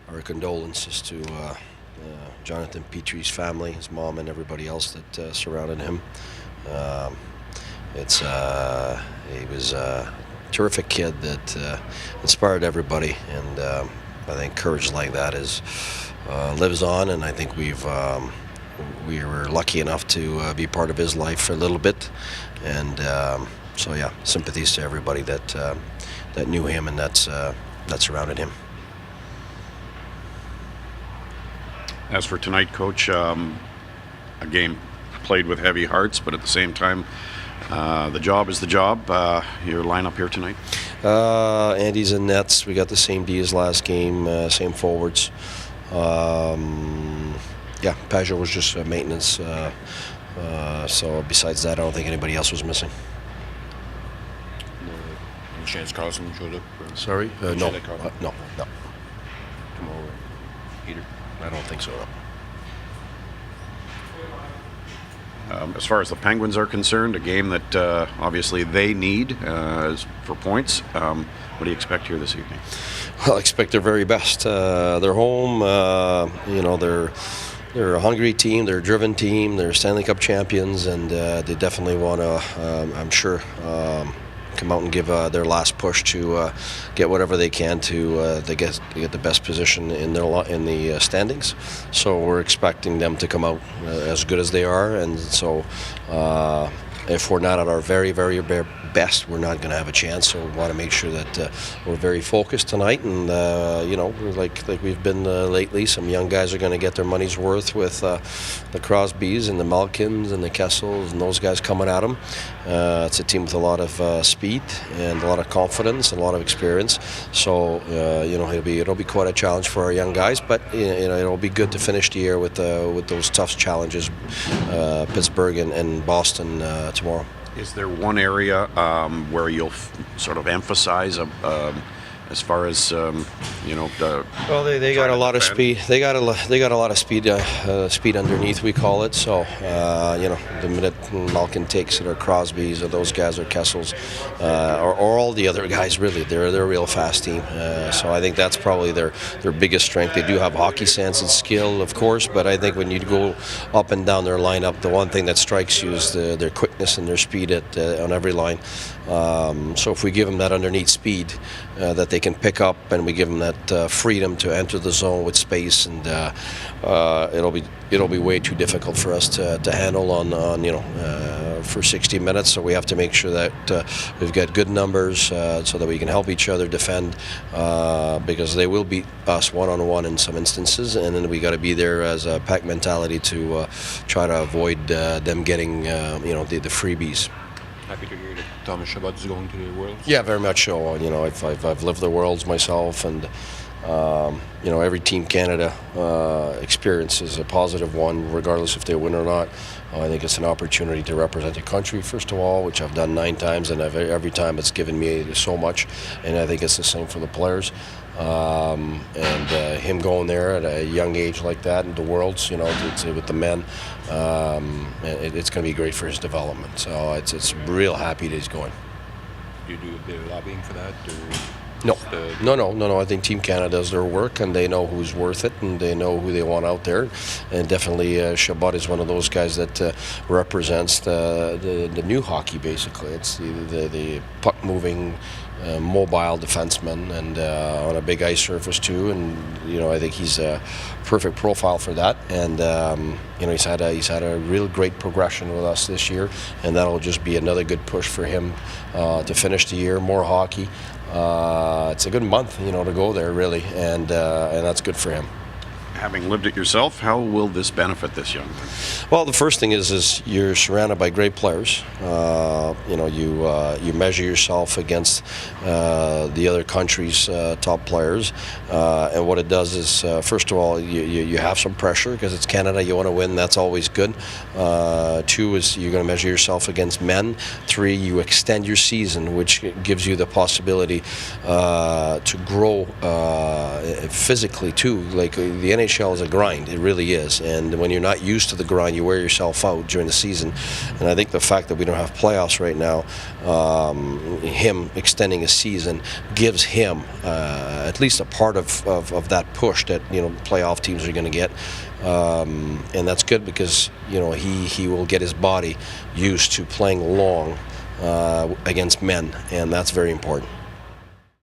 our condolences to Jonathan Petrie's family, his mom, and everybody else that surrounded him. He was a terrific kid that inspired everybody, and I think courage like that lives on, and I think we were lucky enough to be part of his life for a little bit, and so yeah, sympathies to everybody that knew him and that surrounded him. As for tonight, Coach, a game played with heavy hearts, but at the same time, the job is the job. Your lineup here tonight? Andy's in nets. We got the same D as last game, same forwards. Yeah, Pajot was just maintenance. So besides that, I don't think anybody else was missing. No chance Carlson showed up? Sorry? No. No. Tomorrow either? I don't think so, no. As far as the Penguins are concerned, a game that obviously they need for points. What do you expect here this evening? Well, I expect their very best. They're home. They're a hungry team. They're a driven team. They're Stanley Cup champions, and they definitely want to, I'm sure, come out and give their last push to get whatever they can to get the best position in the standings. So we're expecting them to come out as good as they are, and so if we're not at our very, very best, we're not going to have a chance. So we want to make sure that we're very focused tonight, and like we've been lately. Some young guys are going to get their money's worth with the Crosbys and the Malkins and the Kessels and those guys coming at them. It's a team with a lot of speed and a lot of confidence and a lot of experience. So it'll be quite a challenge for our young guys, but it'll be good to finish the year with those tough challenges, Pittsburgh and Boston tomorrow. Is there one area where you'll sort of emphasize as far as well, they got a lot of speed. They got a lot of speed. Speed underneath, we call it. So the minute Malkin takes it, or Crosby's, or those guys, or Kessels, or all the other guys, really, they're a real fast team. So I think that's probably their biggest strength. They do have hockey sense and skill, of course, but I think when you go up and down their lineup, the one thing that strikes you is their quickness and their speed on every line. So if we give them that underneath speed that they can pick up, and we give them that freedom to enter the zone with space, and it'll be way too difficult for us to handle on for 60 minutes. So we have to make sure that we've got good numbers so that we can help each other defend, because they will beat us one-on-one in some instances, and then we got to be there as a pack mentality to try to avoid them getting the freebies. Happy to hear that Thomas Chabot is going to the Worlds. Yeah, very much so. I've lived the Worlds myself, and every Team Canada experience is a positive one, regardless if they win or not. I think it's an opportunity to represent the country, first of all, which I've done 9 times, and every time it's given me so much, and I think it's the same for the players. Him going there at a young age like that in the Worlds, with the men, it's going to be great for his development. So it's real happy that he's going. Do you do a bit of lobbying for that? No. I think Team Canada does their work, and they know who's worth it, and they know who they want out there. And definitely Chabot is one of those guys that represents the new hockey, basically. It's the puck-moving, mobile defenseman, and on a big ice surface too, and I think he's a perfect profile for that, and he's had a real great progression with us this year, and that'll just be another good push for him to finish the year. More hockey. It's a good month, to go there, really, and that's good for him. Having lived it yourself, how will this benefit this young man? Well, the first thing is you're surrounded by great players. You measure yourself against the other country's top players, and what it does is, first of all, you have some pressure because it's Canada. You want to win. That's always good. 2 is you're going to measure yourself against men. 3, you extend your season, which gives you the possibility to grow physically too. Like the NHL NHL is a grind. It really is. And when you're not used to the grind, you wear yourself out during the season. And I think the fact that we don't have playoffs right now, him extending his season gives him at least a part of that push that playoff teams are going to get. And that's good because he will get his body used to playing long against men, and that's very important.